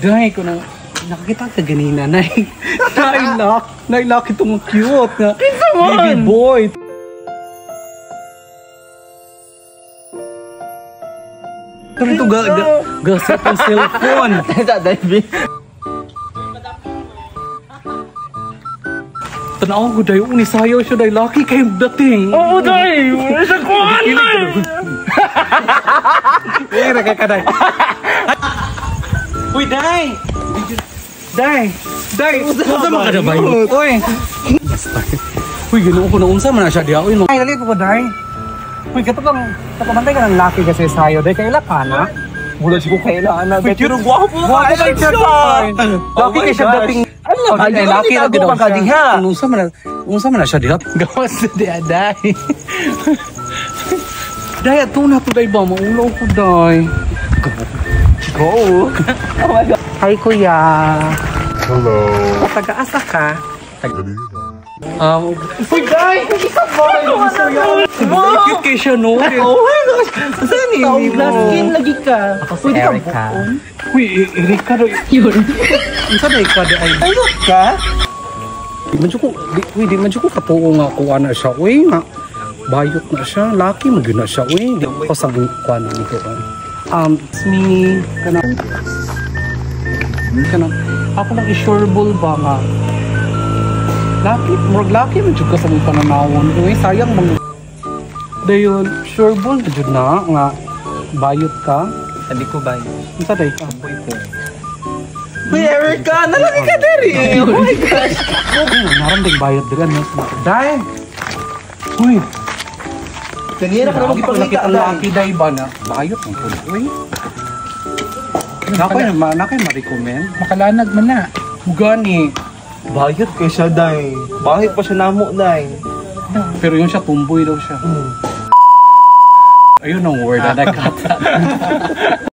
Dahil ko nang nakakita ka ganina, nailak itong cute na baby boy. Pero ito gasat ang cellphone. Tanaw ko dayo, unisayaw siya dayo, laki kayo dating. Oo, dayo, isa ko anay. Eh, ragay ka dayo. Uy, Day! Day! Unsa man ka na ba yun? Uy! Uy, ganoon ko na unsa man na siya diya. Uy, ay, dali ko ba, Day? Uy, kato kang nakamantay ka ng laki kasi sayo. Day, kaila ka na? Mula siya ko kaila na. Pero guwapo ka! Laki ka siya dating. Ano? Ay, laki na ganoon siya. Unsa man na siya diya? Gawas na diya, Day. Day, ato na to, Day ba? Maulaw ko, Day. Go! Oh my God! Hi, Kuya! Hello! Taga-asa ka? Uy, Day! Isa ba? Cute kayo siya, no? Oh my gosh! Saan eh? Glass skin lagi ka. Ako si Erica. Uy, Erica daw. Yun. Isa na ikaw daw ay... Ayok ka? Di man ko katuo nga kuha na siya. Uy, nga. Bayot na siya. Laki mo na siya. Uy, di ko sabing kuha na nito. It's me. Kanang. Ako lang i-sureball ba nga? Laki mo dyan ka sa mga pananawon. Uy, sayang mga... Dayon, sureball na dyan na nga. Bayot ka. Hindi ko ba? Isa day ka. Uy, Erica! Nalaki ka diri! Oh my gosh! Naramdang bayot din. Day! Uy! Kanina ka naman ipagkita ang laki day ba na? Bayot ang tuloy. Uy! Nakay ma-recommend. Makalanag man na. Gani. Bayot kay siya, Day. Bakit pa siya namo, Day? Pero yung siya, tumboy daw siya. Ayun ang word na nagkata.